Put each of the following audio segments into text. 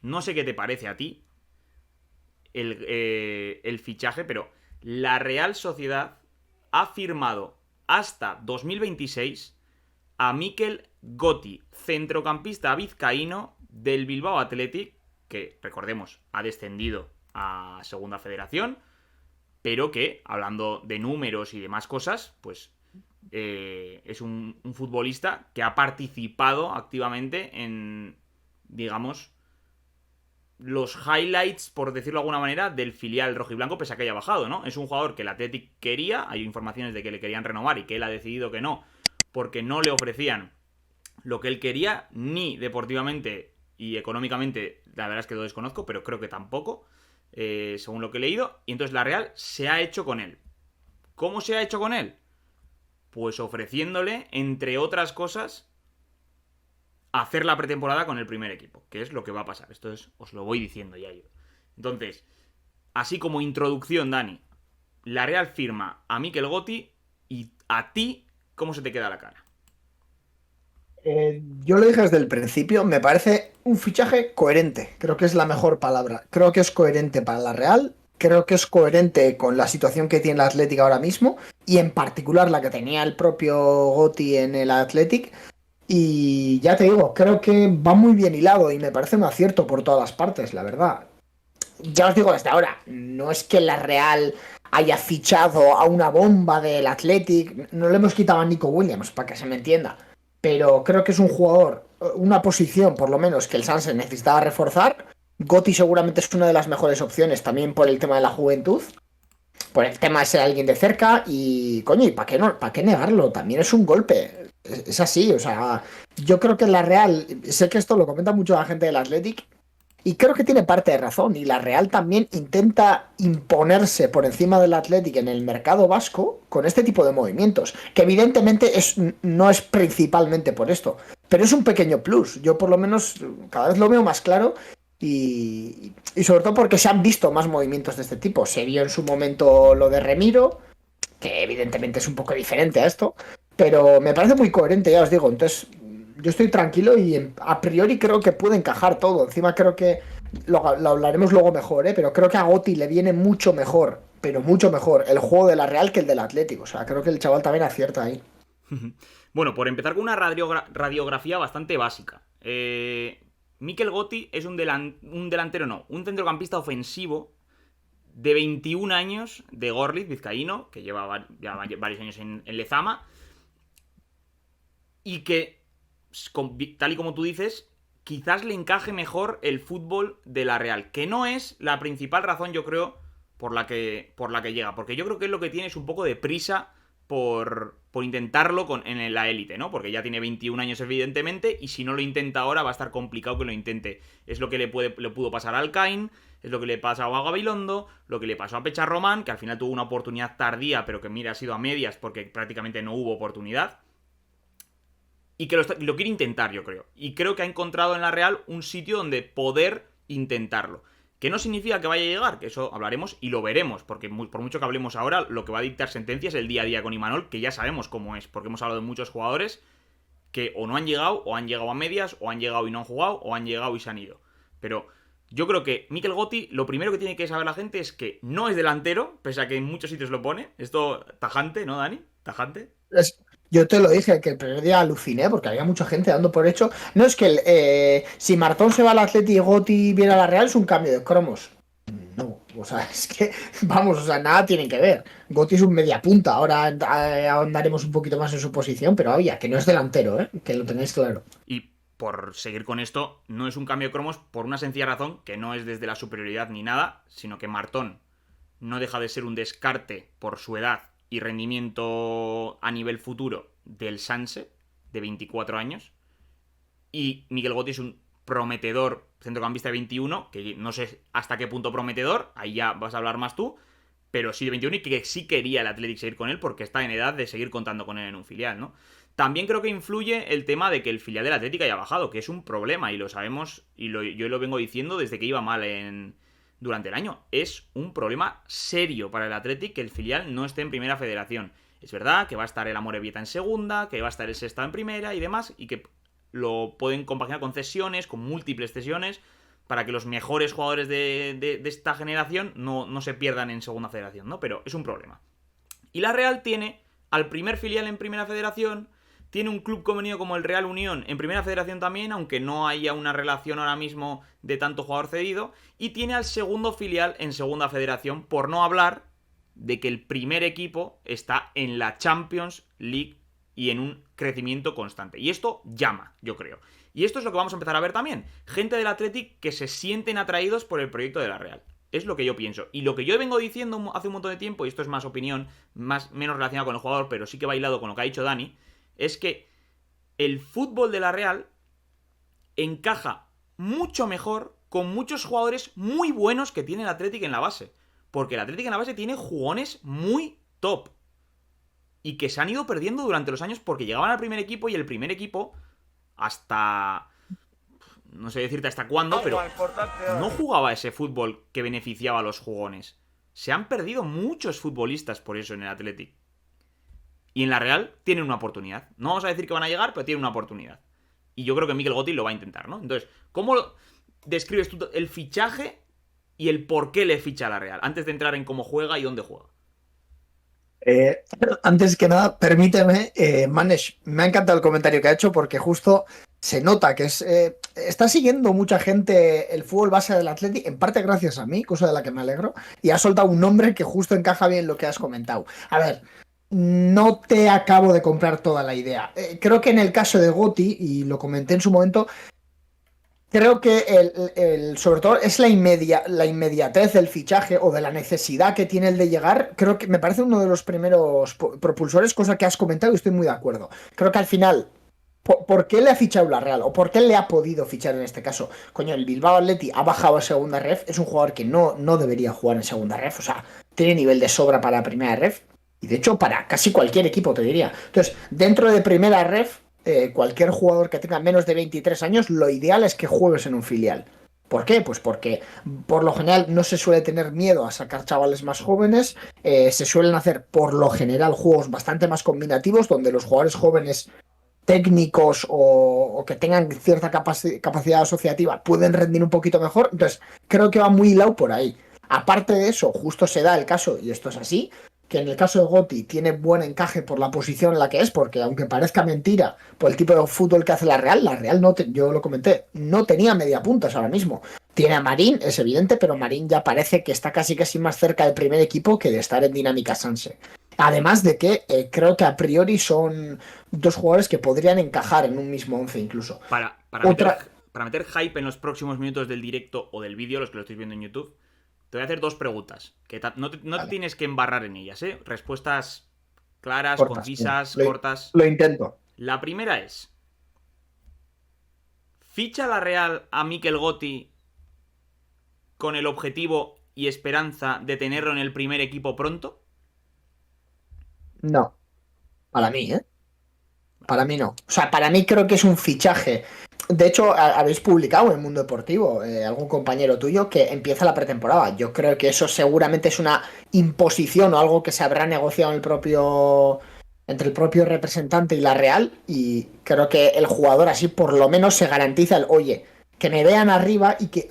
no sé qué te parece a ti el fichaje, pero la Real Sociedad ha firmado hasta 2026 a Mikel Gotti, centrocampista vizcaíno del Bilbao Athletic, que recordemos ha descendido a Segunda Federación, pero que, hablando de números y demás cosas, pues es un futbolista que ha participado activamente en, digamos, los highlights, por decirlo de alguna manera, del filial rojiblanco, pese a que haya bajado, ¿no? Es un jugador que el Athletic quería, hay informaciones de que le querían renovar y que él ha decidido que no, porque no le ofrecían lo que él quería, ni deportivamente y económicamente, la verdad es que lo desconozco, pero creo que tampoco, según lo que he leído, y entonces la Real se ha hecho con él. ¿Cómo se ha hecho con él? Pues ofreciéndole, entre otras cosas, hacer la pretemporada con el primer equipo, que es lo que va a pasar. Esto es, os lo voy diciendo ya yo. Entonces, así como introducción, Dani, la Real firma a Mikel Gotti y a ti, ¿cómo se te queda la cara? Yo lo dije desde el principio, me parece un fichaje coherente, creo que es la mejor palabra. Creo que es coherente para la Real, creo que es coherente con la situación que tiene el Athletic ahora mismo y en particular la que tenía el propio Gotti en el Athletic. Y ya te digo, creo que va muy bien hilado y me parece un acierto por todas las partes, la verdad. Ya os digo desde ahora, no es que la Real haya fichado a una bomba del Athletic, no le hemos quitado a Nico Williams, para que se me entienda, pero creo que es un jugador, una posición por lo menos que el Sanse necesitaba reforzar. Gotti seguramente es una de las mejores opciones también por el tema de la juventud, por el tema de ser alguien de cerca y coño, ¿y para qué no, para qué negarlo? También es un golpe. Es así, o sea, yo creo que la Real, sé que esto lo comenta mucho la gente del Athletic, y creo que tiene parte de razón. Y la Real también intenta imponerse por encima del Athletic en el mercado vasco con este tipo de movimientos. Que evidentemente no es principalmente por esto. Pero es un pequeño plus. Yo por lo menos cada vez lo veo más claro. Y sobre todo porque se han visto más movimientos de este tipo. Se vio en su momento lo de Remiro, que evidentemente es un poco diferente a esto. Pero me parece muy coherente, ya os digo. Entonces, yo estoy tranquilo y a priori creo que puede encajar todo. Encima creo que lo hablaremos luego mejor, ¿eh? Pero creo que a Gotti le viene mucho mejor, pero mucho mejor, el juego de la Real que el del Atlético. O sea, creo que el chaval también acierta ahí. Bueno, por empezar con una radiografía bastante básica. Mikel Gotti es un delantero, no, un centrocampista ofensivo de 21 años de Gorlitz, vizcaíno, que lleva ya varios años en Lezama, y que, tal y como tú dices, quizás le encaje mejor el fútbol de la Real, que no es la principal razón, yo creo, por la que llega, porque yo creo que es lo que tiene es un poco de prisa por intentarlo en la élite, ¿no? Porque ya tiene 21 años evidentemente y si no lo intenta ahora va a estar complicado que lo intente. Es lo que le pudo pasar a Alcain, es lo que le pasa a Gabilondo, lo que le pasó a Pecha Román, que al final tuvo una oportunidad tardía, pero que mira, ha sido a medias porque prácticamente no hubo oportunidad. Y que lo quiere intentar, yo creo. Y creo que ha encontrado en la Real un sitio donde poder intentarlo. Que no significa que vaya a llegar, que eso hablaremos y lo veremos, porque por mucho que hablemos ahora, lo que va a dictar sentencia es el día a día con Imanol, que ya sabemos cómo es, porque hemos hablado de muchos jugadores que o no han llegado, o han llegado a medias, o han llegado y no han jugado, o han llegado y se han ido. Pero yo creo que Mikel Gotti, lo primero que tiene que saber la gente es que no es delantero, pese a que en muchos sitios lo pone. Esto tajante, ¿no, Dani? Tajante. Yo te lo dije que el primer día aluciné porque había mucha gente dando por hecho. No es que si Martón se va al Atleti y Gotti viene a la Real es un cambio de cromos. No, o sea, es que, vamos, o sea, nada tienen que ver. Gotti es un media punta, ahora ahondaremos un poquito más en su posición, pero oye, que no es delantero, ¿eh? Que lo tenéis claro. Y por seguir con esto, no es un cambio de cromos por una sencilla razón, que no es desde la superioridad ni nada, sino que Martón no deja de ser un descarte por su edad y rendimiento a nivel futuro del Sanse, de 24 años, y Miguel Gotti es un prometedor centrocampista de 21, que no sé hasta qué punto prometedor, ahí ya vas a hablar más tú, pero sí de 21 y que sí quería el Athletic seguir con él porque está en edad de seguir contando con él en un filial, ¿no? También creo que influye el tema de que el filial del Atlético haya bajado, que es un problema y lo sabemos y yo lo vengo diciendo desde que iba mal durante el año. Es un problema serio para el Atlético que el filial no esté en primera federación. Es verdad que va a estar el Amorebieta en segunda, que va a estar el Sestao en primera y demás, y que lo pueden compaginar con cesiones, con múltiples cesiones, para que los mejores jugadores de esta generación no se pierdan en segunda federación, ¿no? Pero es un problema. Y la Real tiene al primer filial en primera federación, tiene un club convenido como el Real Unión en primera federación también, aunque no haya una relación ahora mismo de tanto jugador cedido, y tiene al segundo filial en segunda federación, por no hablar de que el primer equipo está en la Champions League y en un crecimiento constante. Y esto llama, yo creo. Y esto es lo que vamos a empezar a ver también. Gente del Athletic que se sienten atraídos por el proyecto de la Real. Es lo que yo pienso. Y lo que yo vengo diciendo hace un montón de tiempo, y esto es más opinión, menos relacionado con el jugador, pero sí que bailado con lo que ha dicho Dani, es que el fútbol de la Real encaja mucho mejor con muchos jugadores muy buenos que tiene el Athletic en la base. Porque el Athletic en la base tiene jugones muy top. Y que se han ido perdiendo durante los años porque llegaban al primer equipo y el primer equipo hasta... no sé decirte hasta cuándo, pero no jugaba ese fútbol que beneficiaba a los jugones. Se han perdido muchos futbolistas por eso en el Athletic. Y en la Real tienen una oportunidad. No vamos a decir que van a llegar, pero tienen una oportunidad. Y yo creo que Mikel Gotti lo va a intentar, ¿no? Entonces, ¿cómo describes tú el fichaje y el por qué le ficha a la Real? Antes de entrar en cómo juega y dónde juega. Antes que nada, permíteme, Manesh, me ha encantado el comentario que ha hecho porque justo se nota que está siguiendo mucha gente el fútbol base del Athletic, en parte gracias a mí, cosa de la que me alegro, y ha soltado un nombre que justo encaja bien lo que has comentado. A ver, no te acabo de comprar toda la idea. Creo que en el caso de Gotti, y lo comenté en su momento, creo que sobre todo es la inmediatez del fichaje o de la necesidad que tiene el de llegar. Creo que me parece uno de los primeros propulsores, cosa que has comentado y estoy muy de acuerdo. Creo que al final, ¿por qué le ha fichado la Real? ¿O por qué le ha podido fichar en este caso? Coño, el Bilbao Athletic ha bajado a segunda ref, es un jugador que no debería jugar en segunda ref, o sea, tiene nivel de sobra para primera ref, y de hecho para casi cualquier equipo te diría. Entonces, dentro de primera ref, cualquier jugador que tenga menos de 23 años, lo ideal es que juegues en un filial. ¿Por qué? Pues porque por lo general no se suele tener miedo a sacar chavales más jóvenes, se suelen hacer por lo general juegos bastante más combinativos, donde los jugadores jóvenes técnicos o que tengan cierta capacidad asociativa pueden rendir un poquito mejor. Entonces creo que va muy hilado por ahí. Aparte de eso, justo se da el caso, y esto es así, que en el caso de Gotti tiene buen encaje por la posición en la que es, porque aunque parezca mentira, por el tipo de fútbol que hace la Real no yo lo comenté, no tenía media puntas ahora mismo. Tiene a Marín, es evidente, pero Marín ya parece que está casi más cerca del primer equipo que de estar en dinámica Sanse. Además de que creo que a priori son dos jugadores que podrían encajar en un mismo 11 incluso. Para meter hype en los próximos minutos del directo o del vídeo, los que lo estáis viendo en YouTube, te voy a hacer dos preguntas. Que no te tienes que embarrar en ellas, ¿eh? Respuestas claras, cortas, concisas, cortas. Lo intento. La primera es: ¿ficha la Real a Mikel Gotti con el objetivo y esperanza de tenerlo en el primer equipo pronto? No. Para mí, ¿eh? Para mí no. O sea, para mí creo que es un fichaje. De hecho, habéis publicado en el Mundo Deportivo, algún compañero tuyo, que empieza la pretemporada. Yo creo que eso seguramente es una imposición o algo que se habrá negociado entre el propio representante y la Real. Y creo que el jugador así por lo menos se garantiza oye, que me vean arriba y que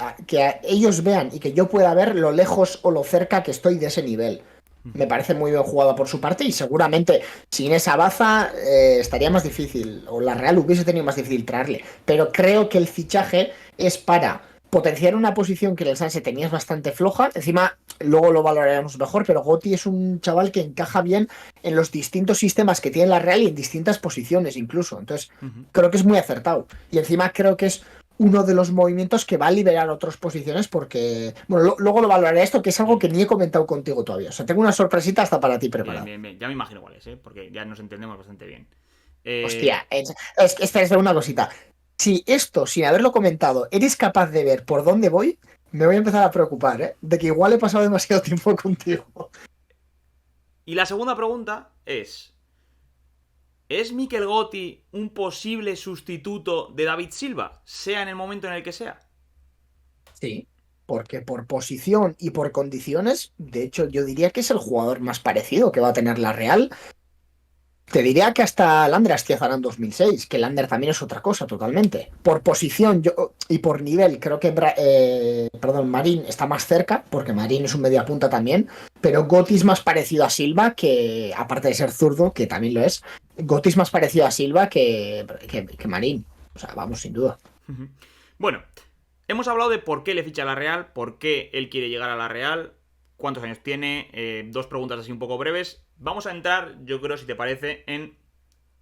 ellos vean y que yo pueda ver lo lejos o lo cerca que estoy de ese nivel. Me parece muy bien jugado por su parte y seguramente sin esa baza estaría más difícil, o la Real hubiese tenido más difícil traerle. Pero creo que el fichaje es para potenciar una posición que el Sanse tenía bastante floja. Encima, luego lo valoraremos mejor, pero Gotti es un chaval que encaja bien en los distintos sistemas que tiene la Real y en distintas posiciones incluso. Entonces, creo que es muy acertado. Y encima creo que es uno de los movimientos que va a liberar otras posiciones porque... Bueno, luego lo valoraré esto, que es algo que ni he comentado contigo todavía. O sea, tengo una sorpresita hasta para ti preparada. Bien. Ya me imagino cuál es, ¿eh? Porque ya nos entendemos bastante bien. Hostia, espera una cosita. Si esto, sin haberlo comentado, eres capaz de ver por dónde voy, me voy a empezar a preocupar, ¿eh? De que igual he pasado demasiado tiempo contigo. Y la segunda pregunta es... ¿es Mikel Gotti un posible sustituto de David Silva, sea en el momento en el que sea? Sí, porque por posición y por condiciones, de hecho yo diría que es el jugador más parecido que va a tener la Real. Te diría que hasta Lander Astiazarán 2006, que Lander también es otra cosa totalmente. Por posición, Y por nivel, creo que Marín está más cerca, porque Marín es un mediapunta también, pero Gotti es más parecido a Silva, que aparte de ser zurdo, que también lo es, Gotti es más parecido a Silva que Marín. O sea, vamos, sin duda. Bueno, hemos hablado de por qué le ficha a la Real, por qué él quiere llegar a la Real, cuántos años tiene, dos preguntas así un poco breves. Vamos a entrar, yo creo, si te parece, en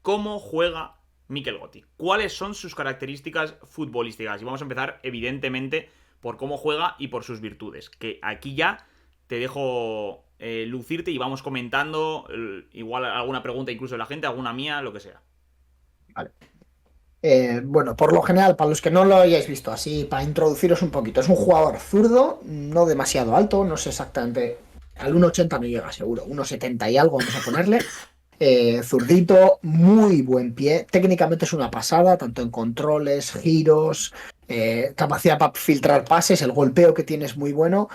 cómo juega Mikel Gotti. ¿Cuáles son sus características futbolísticas? Y vamos a empezar, evidentemente, por cómo juega y por sus virtudes. Que aquí ya te dejo lucirte y vamos comentando, igual alguna pregunta incluso de la gente, alguna mía, lo que sea. Vale. Bueno, por lo general, para los que no lo hayáis visto, así para introduciros un poquito, es un jugador zurdo, no demasiado alto, no sé exactamente, al 1,80 no llega seguro, 1,70 y algo vamos a ponerle. Zurdito, muy buen pie, técnicamente es una pasada, tanto en controles, giros, capacidad para filtrar pases, el golpeo que tiene es muy bueno.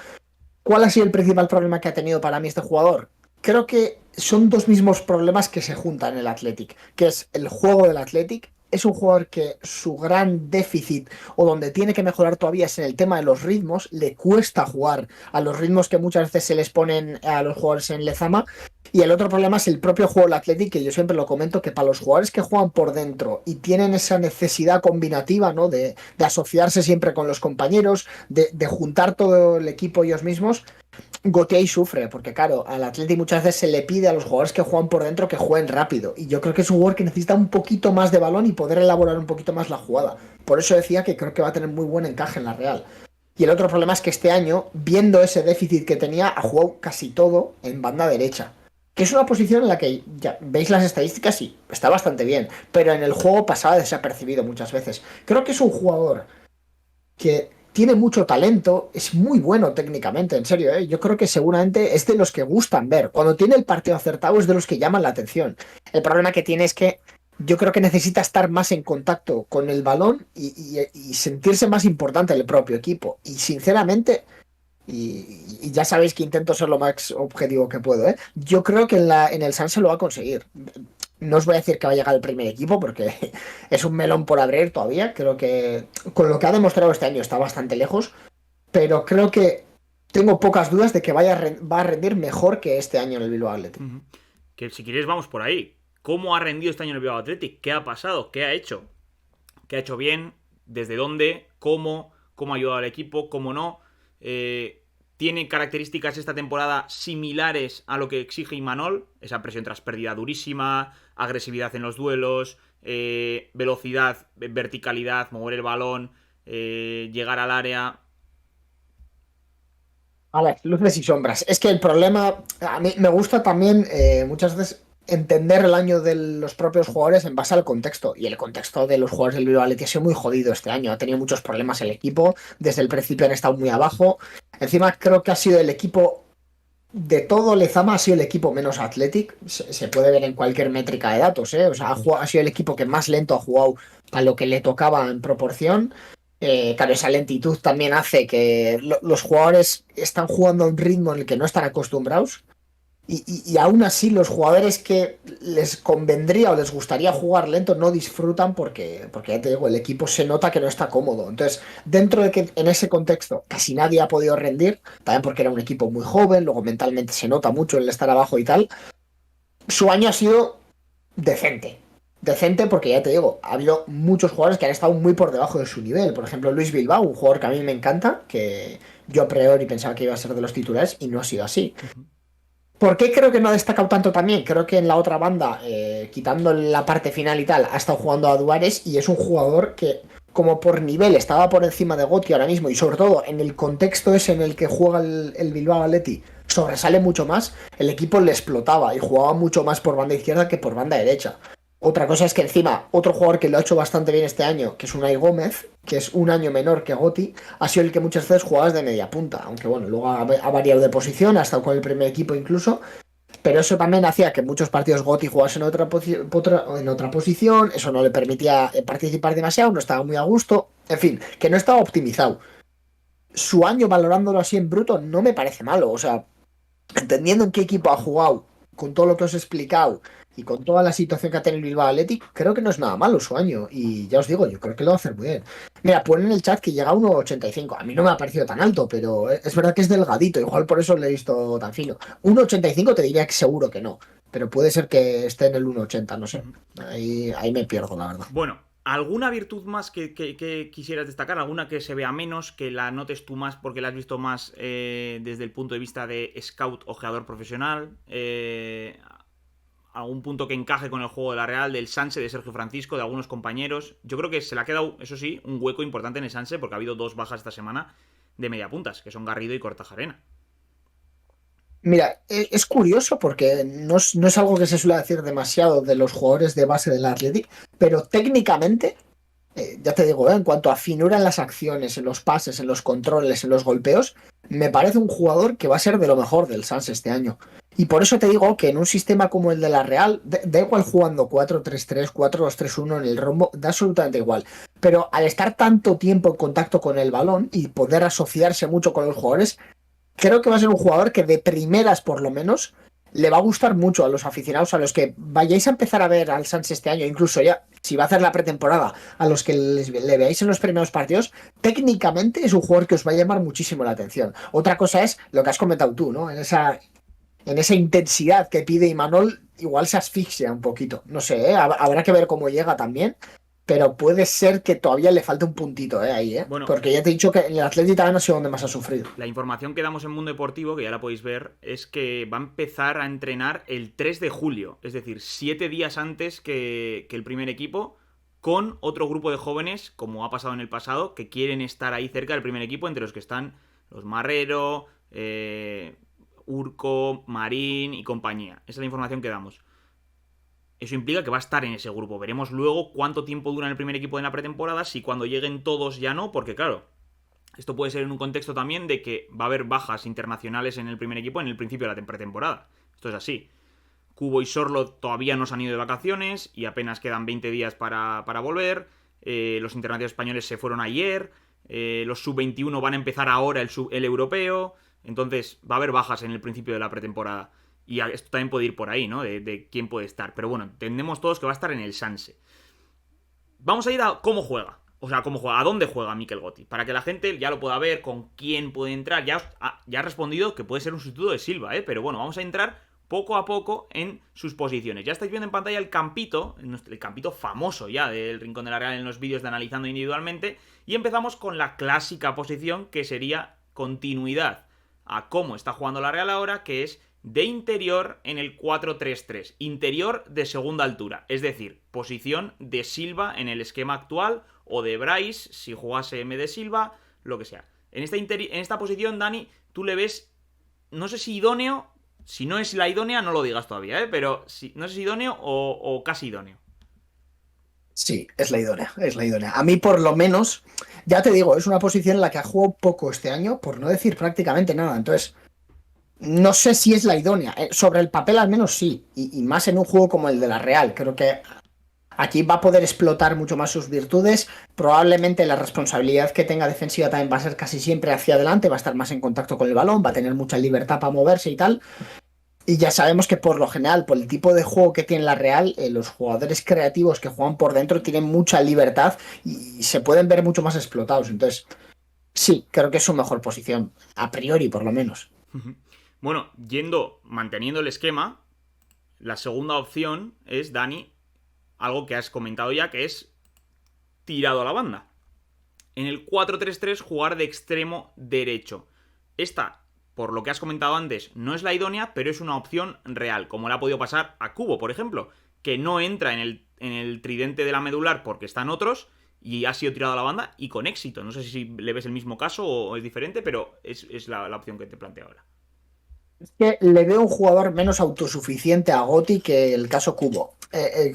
¿Cuál ha sido el principal problema que ha tenido para mí este jugador? Creo que son dos mismos problemas que se juntan en el Athletic, que es el juego del Athletic. Es un jugador que su gran déficit o donde tiene que mejorar todavía es en el tema de los ritmos. Le cuesta jugar a los ritmos que muchas veces se les ponen a los jugadores en Lezama. Y el otro problema es el propio juego del Athletic, que yo siempre lo comento, que para los jugadores que juegan por dentro y tienen esa necesidad combinativa, ¿no? De asociarse siempre con los compañeros, de juntar todo el equipo ellos mismos, Gautier sufre, porque claro, al Atleti muchas veces se le pide a los jugadores que juegan por dentro que jueguen rápido. Y yo creo que es un jugador que necesita un poquito más de balón y poder elaborar un poquito más la jugada. Por eso decía que creo que va a tener muy buen encaje en la Real. Y el otro problema es que este año, viendo ese déficit que tenía, ha jugado casi todo en banda derecha. Que es una posición en la que ya veis las estadísticas y está bastante bien. Pero en el juego pasaba desapercibido muchas veces. Creo que es un jugador que tiene mucho talento, es muy bueno técnicamente, en serio, ¿eh? Yo creo que seguramente es de los que gustan ver. Cuando tiene el partido acertado es de los que llaman la atención. El problema que tiene es que yo creo que necesita estar más en contacto con el balón y sentirse más importante el propio equipo. Y sinceramente, y ya sabéis que intento ser lo más objetivo que puedo, ¿eh? Yo creo que en el Sanse lo va a conseguir. No os voy a decir que va a llegar al primer equipo porque es un melón por abrir todavía. Creo que con lo que ha demostrado este año está bastante lejos, pero creo que tengo pocas dudas de que va a rendir mejor que este año en el Bilbao Athletic. Que si quieres vamos por ahí. ¿Cómo ha rendido este año en el Bilbao Athletic? ¿Qué ha pasado? ¿Qué ha hecho? ¿Qué ha hecho bien? ¿Desde dónde? ¿Cómo? ¿Cómo ha ayudado al equipo? ¿Cómo no? ¿Tiene características esta temporada similares a lo que exige Imanol? Esa presión tras pérdida durísima, agresividad en los duelos, velocidad, verticalidad, mover el balón, llegar al área. A ver, luces y sombras. Es que el problema, a mí me gusta también muchas veces entender el año de los propios jugadores en base al contexto. Y el contexto de los jugadores del Bilbao Athletic ha sido muy jodido este año. Ha tenido muchos problemas el equipo. Desde el principio han estado muy abajo. Encima creo que ha sido el equipo de todo Lezama, ha sido el equipo menos Athletic. Se puede ver en cualquier métrica de datos, ¿eh? O sea, ha sido el equipo que más lento ha jugado para lo que le tocaba en proporción. Claro, esa lentitud también hace que los jugadores están jugando a un ritmo en el que no están acostumbrados y aún así los jugadores que les convendría o les gustaría jugar lento no disfrutan porque ya te digo, el equipo se nota que no está cómodo. Entonces, dentro de que en ese contexto casi nadie ha podido rendir, también porque era un equipo muy joven, luego mentalmente se nota mucho el estar abajo y tal, su año ha sido decente. Decente porque ya te digo, ha habido muchos jugadores que han estado muy por debajo de su nivel. Por ejemplo, Luis Bilbao, un jugador que a mí me encanta, que yo a priori pensaba que iba a ser de los titulares y no ha sido así. ¿Por qué creo que no ha destacado tanto también? Creo que en la otra banda, quitando la parte final y tal, ha estado jugando a Duares y es un jugador que, como por nivel, estaba por encima de Gotti ahora mismo y sobre todo en el contexto ese en el que juega el Bilbao Athletic, sobresale mucho más, el equipo le explotaba y jugaba mucho más por banda izquierda que por banda derecha. Otra cosa es que encima, otro jugador que lo ha hecho bastante bien este año, que es Unai Gómez, que es un año menor que Gotti, ha sido el que muchas veces jugabas de media punta, aunque bueno, luego ha variado de posición, ha estado con el primer equipo incluso, pero eso también hacía que muchos partidos Gotti jugase en otra posición, eso no le permitía participar demasiado, no estaba muy a gusto, en fin, que no estaba optimizado. Su año valorándolo así en bruto no me parece malo, o sea, entendiendo en qué equipo ha jugado, con todo lo que os he explicado, y con toda la situación que ha tenido el Bilbao Athletic, creo que no es nada malo su año. Y ya os digo, yo creo que lo va a hacer muy bien. Mira, ponen en el chat que llega a 1,85. A mí no me ha parecido tan alto, pero es verdad que es delgadito. Igual por eso le he visto tan fino. 1,85 te diría que seguro que no. Pero puede ser que esté en el 1,80, no sé. Ujú. Ahí me pierdo, la verdad. Bueno, ¿alguna virtud más que quisieras destacar? ¿Alguna que se vea menos, que la notes tú más porque la has visto más desde el punto de vista de scout o jugador profesional? ¿Algún punto que encaje con el juego de la Real, del Sanse, de Sergio Francisco, de algunos compañeros? Yo creo que se le ha quedado, eso sí, un hueco importante en el Sanse porque ha habido 2 bajas esta semana de mediapuntas, que son Garrido y Cortajarena. Mira, es curioso porque no es algo que se suele decir demasiado de los jugadores de base del Athletic, pero técnicamente, ya te digo, en cuanto a finura en las acciones, en los pases, en los controles, en los golpeos, me parece un jugador que va a ser de lo mejor del Sans este año. Y por eso te digo que en un sistema como el de la Real, da igual jugando 4-3-3, 4-2-3-1 en el rombo, da absolutamente igual. Pero al estar tanto tiempo en contacto con el balón y poder asociarse mucho con los jugadores, creo que va a ser un jugador que de primeras, por lo menos, le va a gustar mucho a los aficionados, a los que vayáis a empezar a ver al Sanz este año, incluso ya, si va a hacer la pretemporada, a los que le veáis en los primeros partidos, técnicamente es un jugador que os va a llamar muchísimo la atención. Otra cosa es lo que has comentado tú, ¿no? En esa intensidad que pide Imanol, igual se asfixia un poquito. No sé, ¿eh? Habrá que ver cómo llega también. Pero puede ser que todavía le falte un puntito, ahí, ¿eh? Bueno, Porque ya te he dicho que en el Atlético también ha sido donde más ha sufrido. la información que damos en Mundo Deportivo, que ya la podéis ver, es que va a empezar a entrenar el 3 de julio, es decir, 7 días antes que el primer equipo, con otro grupo de jóvenes, como ha pasado en el pasado, que quieren estar ahí cerca del primer equipo, entre los que están los Marrero, Urco, Marín y compañía. Esa es la información que damos. Eso implica que va a estar en ese grupo. Veremos luego cuánto tiempo dura en el primer equipo en la pretemporada, si cuando lleguen todos ya no, porque claro, esto puede ser en un contexto también de que va a haber bajas internacionales en el primer equipo en el principio de la pretemporada. Esto es así. Cubo y Sorlo todavía no se han ido de vacaciones y apenas quedan 20 días para volver. Los internacionales españoles se fueron ayer. Los sub-21 van a empezar ahora el europeo. Entonces va a haber bajas en el principio de la pretemporada. Y esto también puede ir por ahí, ¿no? De quién puede estar. Pero bueno, entendemos todos que va a estar en el Sanse. Vamos a ir a cómo juega. O sea, cómo juega, a dónde juega Mikel Gotti. Para que la gente ya lo pueda ver, con quién puede entrar. Ya ha respondido que puede ser un sustituto de Silva, ¿eh? Pero bueno, vamos a entrar poco a poco en sus posiciones. Ya estáis viendo en pantalla el campito famoso ya del Rincón de la Real en los vídeos de analizando individualmente. Y empezamos con la clásica posición que sería continuidad a cómo está jugando la Real ahora, que es de interior en el 4-3-3, interior de segunda altura, es decir, posición de Silva en el esquema actual o de Bryce si jugase M de Silva, lo que sea. En esta posición, Dani, tú le ves, no sé si idóneo, si no es la idónea, no lo digas todavía, pero no sé si idóneo o casi idóneo. Sí, es la idónea, es la idónea. A mí, por lo menos, ya te digo, es una posición en la que ha jugado poco este año, por no decir prácticamente nada. Entonces, no sé si es la idónea. Sobre el papel, al menos sí. Y más en un juego como el de la Real. Creo que aquí va a poder explotar mucho más sus virtudes. Probablemente la responsabilidad que tenga defensiva también va a ser casi siempre hacia adelante. Va a estar más en contacto con el balón, va a tener mucha libertad para moverse y tal. Y ya sabemos que por lo general, por el tipo de juego que tiene la Real, los jugadores creativos que juegan por dentro tienen mucha libertad y se pueden ver mucho más explotados. Entonces, sí, creo que es su mejor posición, a priori por lo menos. Bueno, manteniendo el esquema, la segunda opción es, Dani, algo que has comentado ya, que es tirado a la banda. En el 4-3-3 jugar de extremo derecho. Esta, por lo que has comentado antes, no es la idónea, pero es una opción real, como le ha podido pasar a Cubo, por ejemplo, que no entra en el tridente de la medular porque están otros y ha sido tirado a la banda y con éxito. No sé si le ves el mismo caso o es diferente, pero es la opción que te planteo ahora. Es que le veo un jugador menos autosuficiente a Gotti que el caso Cubo.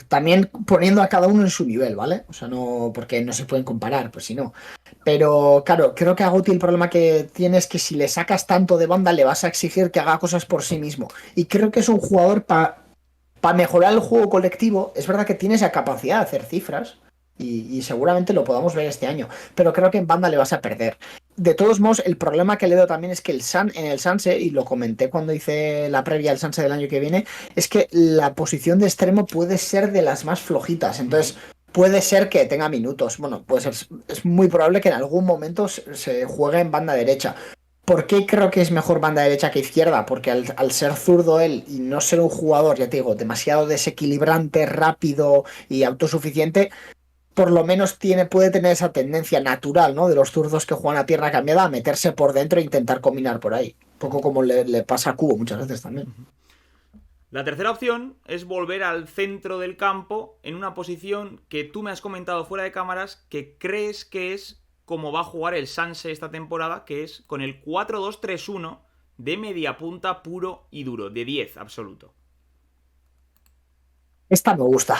También poniendo a cada uno en su nivel, ¿vale? O sea, no, porque no se pueden comparar, pues si no. Pero claro, creo que a Gotti el problema que tiene es que si le sacas tanto de banda le vas a exigir que haga cosas por sí mismo. Y creo que es un jugador para mejorar el juego colectivo. Es verdad que tiene esa capacidad de hacer cifras, y seguramente lo podamos ver este año. Pero creo que en banda le vas a perder. De todos modos, el problema que le veo también es que en el Sanse, y lo comenté cuando hice la previa al Sanse del año que viene, es que la posición de extremo puede ser de las más flojitas. Entonces, puede ser que tenga minutos. Bueno, puede ser, es muy probable que en algún momento se juegue en banda derecha. ¿Por qué creo que es mejor banda derecha que izquierda? Porque al ser zurdo él y no ser un jugador, ya te digo, demasiado desequilibrante, rápido y autosuficiente, por lo menos puede tener esa tendencia natural, ¿no? De los zurdos que juegan a pierna cambiada a meterse por dentro e intentar combinar por ahí. Un poco como le pasa a Cubo muchas veces también. La tercera opción es volver al centro del campo en una posición que tú me has comentado fuera de cámaras que crees que es como va a jugar el Sanse esta temporada, que es con el 4-2-3-1 de media punta puro y duro, de 10 absoluto. Esta me gusta.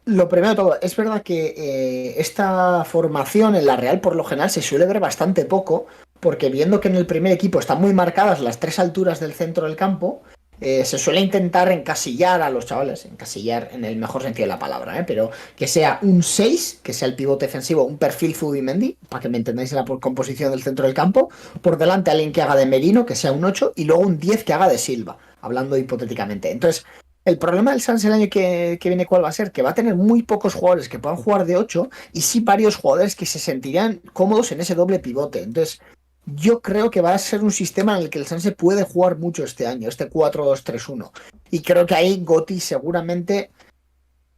Lo primero de todo, es verdad que esta formación en la Real por lo general se suele ver bastante poco, porque viendo que en el primer equipo están muy marcadas las tres alturas del centro del campo, se suele intentar encasillar a los chavales, encasillar en el mejor sentido de la palabra, pero que sea un 6, que sea el pivote defensivo, un perfil Zubimendi, para que me entendáis la composición del centro del campo, por delante alguien que haga de Merino, que sea un 8, y luego un 10 que haga de Silva, hablando hipotéticamente. Entonces, el problema del Suns el año que viene, ¿cuál va a ser? Que va a tener muy pocos jugadores que puedan jugar de 8 y sí varios jugadores que se sentirían cómodos en ese doble pivote. Entonces, yo creo que va a ser un sistema en el que el Suns puede jugar mucho este año, este 4-2-3-1. Y creo que ahí Gotti seguramente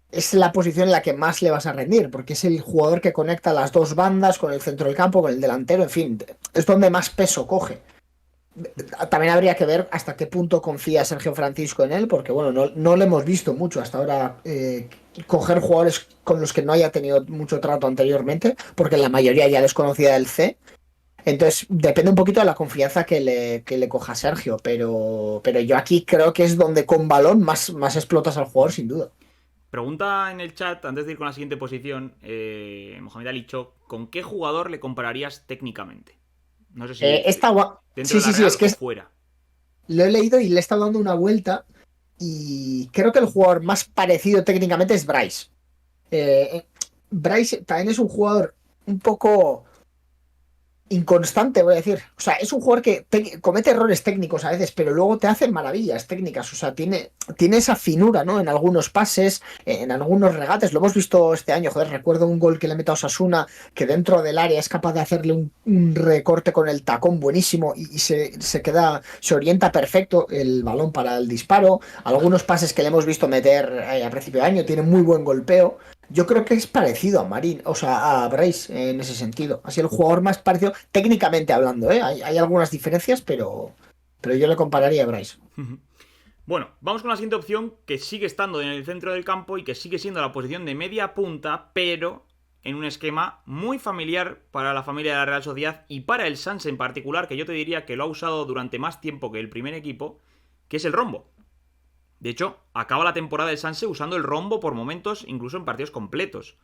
es la posición en la que más le vas a rendir, porque es el jugador que conecta las dos bandas con el centro del campo, con el delantero, en fin, es donde más peso coge. También habría que ver hasta qué punto confía Sergio Francisco en él, porque bueno, no le hemos visto mucho hasta ahora coger jugadores con los que no haya tenido mucho trato anteriormente, porque la mayoría ya les conocía del C. Entonces, depende un poquito de la confianza que le coja Sergio, pero yo aquí creo que es donde con balón más explotas al jugador, sin duda. Pregunta en el chat, antes de ir con la siguiente posición, Mohamed Ali Chok, ¿con qué jugador le compararías técnicamente? No sé si dentro Sí, de la sí, sí, Real es que o fuera. lo he leído y le he estado dando una vuelta y creo que el jugador más parecido técnicamente es Bryce. Bryce también es un jugador un poco inconstante, voy a decir. O sea, es un jugador que comete errores técnicos a veces, pero luego te hace maravillas técnicas. O sea, tiene esa finura, ¿no? En algunos pases, en algunos regates. Lo hemos visto este año, joder, recuerdo un gol que le mete a Osasuna, que dentro del área es capaz de hacerle un recorte con el tacón buenísimo y se orienta perfecto el balón para el disparo. Algunos pases que le hemos visto meter a principio de año, tiene muy buen golpeo. Yo creo que es parecido a Marín, o sea, a Bryce en ese sentido. Así el jugador más parecido, técnicamente hablando, ¿eh? Hay algunas diferencias, pero yo le compararía a Bryce. Bueno, vamos con la siguiente opción que sigue estando en el centro del campo y que sigue siendo la posición de media punta, pero en un esquema muy familiar para la familia de la Real Sociedad y para el Sanse en particular, que yo te diría que lo ha usado durante más tiempo que el primer equipo, que es el rombo. De hecho, acaba la temporada del Sanse usando el rombo por momentos, incluso en partidos completos.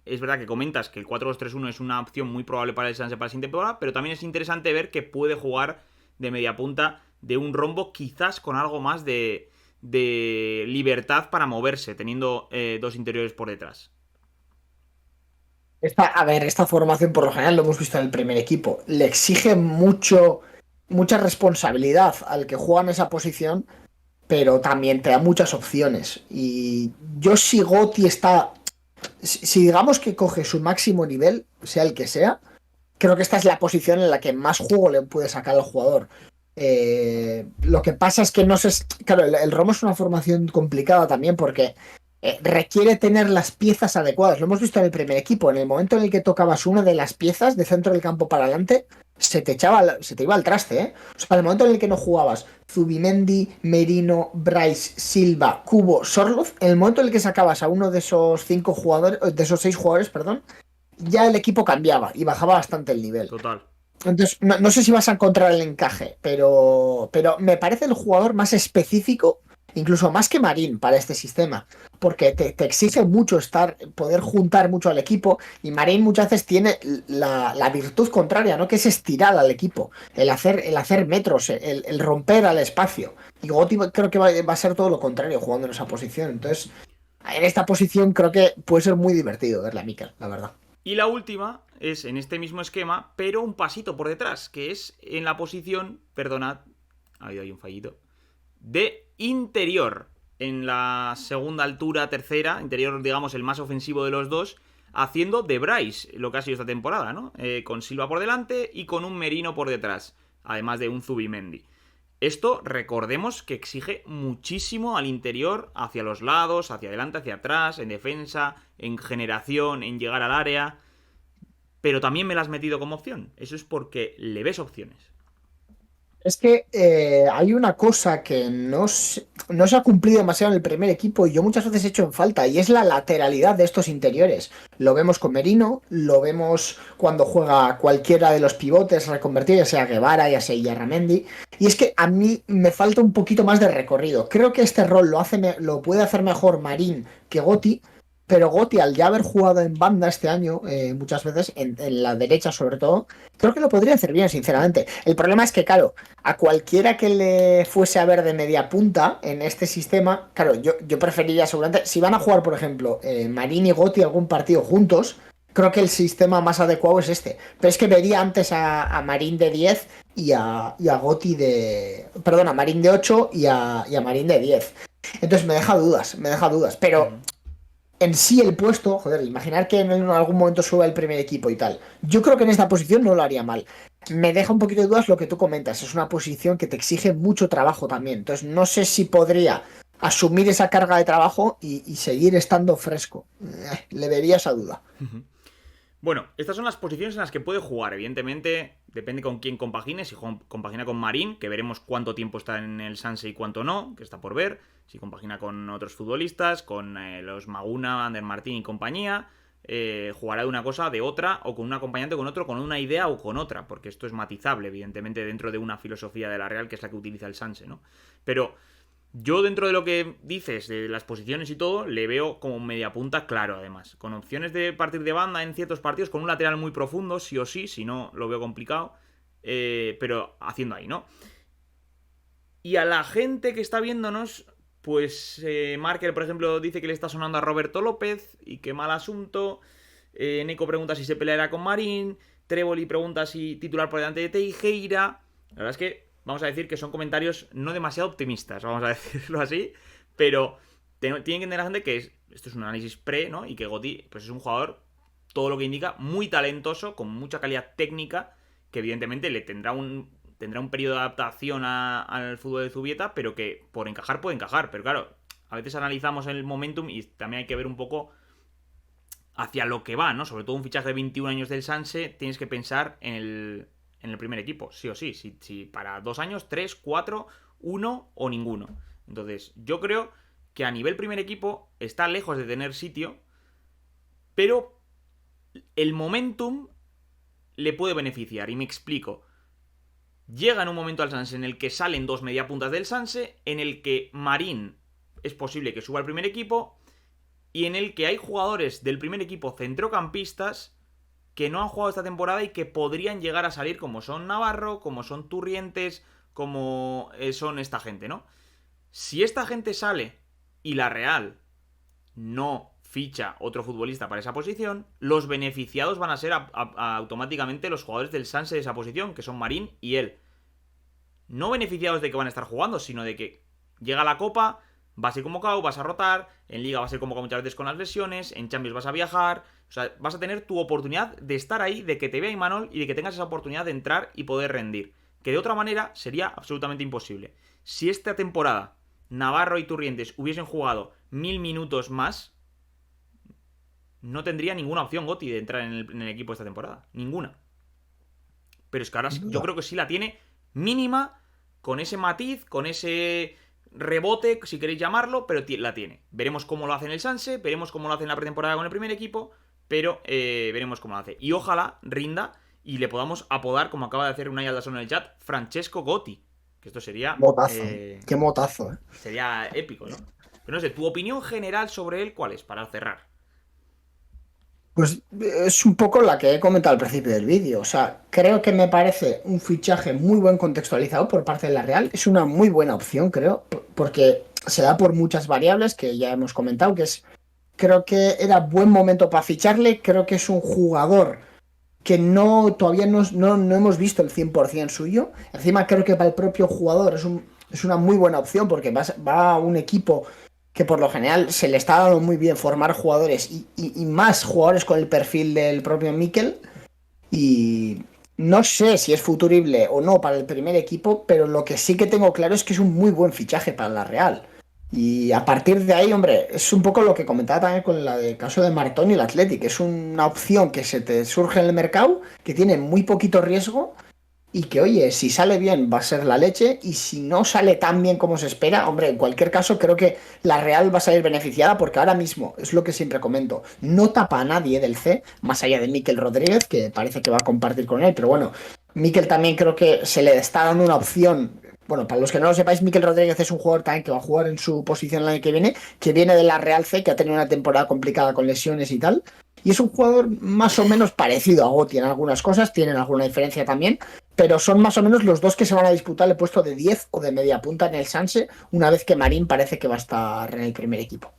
Es verdad que comentas que el 4-2-3-1 es una opción muy probable para el Sanse para la siguiente temporada, pero también es interesante ver que puede jugar de media punta de un rombo, quizás con algo más de libertad para moverse, teniendo dos interiores por detrás. A ver, esta formación por lo general lo hemos visto en el primer equipo. Le exige mucha responsabilidad al que juega en esa posición, pero también te da muchas opciones. Y yo si Gotti está... Si digamos que coge su máximo nivel, sea el que sea, creo que esta es la posición en la que más juego le puede sacar al jugador. Lo que pasa es que no sé. Claro, el Romo es una formación complicada también porque requiere tener las piezas adecuadas. Lo hemos visto en el primer equipo. En el momento en el que tocabas una de las piezas de centro del campo para adelante, se te iba al traste, ¿eh? O sea, en el momento en el que no jugabas Zubimendi, Merino, Bryce, Silva, Cubo, Sorloz, en el momento en el que sacabas a uno de esos 5 jugadores, de esos 6 jugadores, perdón, ya el equipo cambiaba y bajaba bastante el nivel. Total. Entonces, no sé si vas a encontrar el encaje, pero me parece el jugador más específico, incluso más que Marín para este sistema, porque te exige mucho poder juntar mucho al equipo, y Marín muchas veces tiene la virtud contraria, ¿no? Que es estirar al equipo, el hacer metros, el romper al espacio. Y Gotti creo que va a ser todo lo contrario jugando en esa posición. Entonces, En esta posición creo que puede ser muy divertido verle a Mikel, la verdad. Y la última es en este mismo esquema, pero un pasito por detrás, que es en la posición, perdonad, ha habido ahí un fallito, de interior. En la segunda altura, tercera, interior, digamos, el más ofensivo de los dos, haciendo de Bryce, lo que ha sido esta temporada, ¿no? Con Silva por delante y con un Merino por detrás, además de un Zubimendi. Esto, recordemos que exige muchísimo al interior, hacia los lados, hacia adelante, hacia atrás, en defensa, en generación, en llegar al área. Pero también me la has metido como opción. Eso es porque le ves opciones. Es que hay una cosa que no se ha cumplido demasiado en el primer equipo y yo muchas veces he hecho en falta y es la lateralidad de estos interiores. Lo vemos con Merino, lo vemos cuando juega cualquiera de los pivotes reconvertidos, ya sea Guevara, ya sea Illarramendi. Y es que a mí me falta un poquito más de recorrido. Creo que este rol lo puede hacer mejor Marín que Gotti. Pero Gotti, al ya haber jugado en banda este año, muchas veces, en la derecha sobre todo, creo que lo podría hacer bien, sinceramente. El problema es que, claro, a cualquiera que le fuese a ver de media punta en este sistema, claro, yo preferiría seguramente, si van a jugar, por ejemplo, Marín y Gotti algún partido juntos, creo que el sistema más adecuado es este. Pero es que vería antes a Marín de 10 y a Gotti de... Perdón, a Marín de 8 y a Marín de 10. Entonces me deja dudas, pero Ujú. en sí el puesto, joder, imaginar que en algún momento suba el primer equipo y tal. Yo creo que en esta posición no lo haría mal. Me deja un poquito de dudas lo que tú comentas. Es una posición que te exige mucho trabajo también. Entonces no sé si podría asumir esa carga de trabajo y seguir estando fresco. Le vería esa duda. Bueno, estas son las posiciones en las que puede jugar. Evidentemente, depende con quién compagine. Si compagina con Marín, que veremos cuánto tiempo está en el Sanse y cuánto no, que está por ver. Si compagina con otros futbolistas, con los Maguna, Ander Martín y compañía, jugará de una cosa, de otra, o con un acompañante, con otro, con una idea o con otra. Porque esto es matizable, evidentemente, dentro de una filosofía de la Real, que es la que utiliza el Sanse, ¿no? Pero yo, dentro de lo que dices, de las posiciones y todo, le veo como media punta claro, además. Con opciones de partir de banda en ciertos partidos, con un lateral muy profundo, sí o sí, si no, lo veo complicado. Pero haciendo ahí, ¿no? Y a la gente que está viéndonos, pues Marker, por ejemplo, dice que le está sonando a Roberto López y qué mal asunto. Neko pregunta si se peleará con Marín. Tréboli pregunta si titular por delante de Teijeira. La verdad es que vamos a decir que son comentarios no demasiado optimistas, vamos a decirlo así. Pero tienen que entender la gente que esto es un análisis pre, ¿no? Y que Gotti pues es un jugador, todo lo que indica, muy talentoso, con mucha calidad técnica, que evidentemente le tendrá un periodo de adaptación al fútbol de Zubieta, pero que por encajar puede encajar. Pero claro, a veces analizamos el momentum y también hay que ver un poco hacia lo que va, ¿no? Sobre todo un fichaje de 21 años del Sanse, tienes que pensar en el primer equipo, sí o sí. Si para 2 años, 3, 4, 1 o ninguno. Entonces, yo creo que a nivel primer equipo está lejos de tener sitio, pero el momentum le puede beneficiar. Y me explico. Llega en un momento al Sanse en el que salen dos mediapuntas del Sanse, en el que Marín es posible que suba al primer equipo y en el que hay jugadores del primer equipo centrocampistas que no han jugado esta temporada y que podrían llegar a salir, como son Navarro, como son Turrientes, como son esta gente, ¿no? Si esta gente sale y la Real no ficha otro futbolista para esa posición, los beneficiados van a ser automáticamente los jugadores del Sanse de esa posición, que son Marín y él. No beneficiados de que van a estar jugando, sino de que llega la Copa, vas a ser convocado, vas a rotar, en Liga vas a ser convocado muchas veces con las lesiones, en Champions vas a viajar, o sea, vas a tener tu oportunidad de estar ahí, de que te vea Imanol y de que tengas esa oportunidad de entrar y poder rendir. Que de otra manera sería absolutamente imposible. Si esta temporada Navarro y Turrientes hubiesen jugado 1000 minutos más, no tendría ninguna opción Gotti de entrar en el equipo esta temporada. Ninguna. Pero es que ahora yo creo que sí la tiene mínima, con ese matiz, con ese rebote, si queréis llamarlo, pero la tiene. Veremos cómo lo hace en el Sanse, veremos cómo lo hace en la pretemporada con el primer equipo, pero veremos cómo lo hace. Y ojalá rinda y le podamos apodar, como acaba de hacer Unai Aldasón en el chat, Francesco Gotti. Que esto sería... Motazo, qué motazo, ¿eh? Sería épico, ¿no? Pero no sé, tu opinión general sobre él, ¿cuál es? Para cerrar. Pues es un poco la que he comentado al principio del vídeo. O sea, creo que me parece un fichaje muy buen contextualizado por parte de la Real. Es una muy buena opción, creo, porque se da por muchas variables que ya hemos comentado, que es, creo que era buen momento para ficharle. Creo que es un jugador que todavía no hemos visto el 100% suyo. Encima creo que para el propio jugador es una muy buena opción porque va a un equipo que por lo general se le está dando muy bien formar jugadores y más jugadores con el perfil del propio Mikel. Y no sé si es futurible o no para el primer equipo, pero lo que sí que tengo claro es que es un muy buen fichaje para la Real. Y a partir de ahí, hombre, es un poco lo que comentaba también con la del caso de Martón y el Athletic. Es una opción que se te surge en el mercado, que tiene muy poquito riesgo y que, oye, si sale bien va a ser la leche y si no sale tan bien como se espera, hombre, en cualquier caso creo que la Real va a salir beneficiada porque ahora mismo, es lo que siempre comento, no tapa a nadie del C, más allá de Mikel Rodríguez, que parece que va a compartir con él, pero bueno, Mikel también creo que se le está dando una opción. Bueno, para los que no lo sepáis, Mikel Rodríguez es un jugador también que va a jugar en su posición el año que viene de la Real C, que ha tenido una temporada complicada con lesiones y tal. Y es un jugador más o menos parecido a Goti en algunas cosas, tienen alguna diferencia también, pero son más o menos los dos que se van a disputar el puesto de 10 o de media punta en el Sanse, una vez que Marín parece que va a estar en el primer equipo.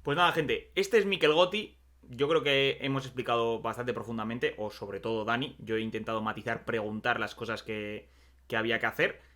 Pues nada, gente, este es Mikel Gotti. Yo creo que hemos explicado bastante profundamente, o sobre todo Dani. Yo he intentado matizar, preguntar las cosas que había que hacer.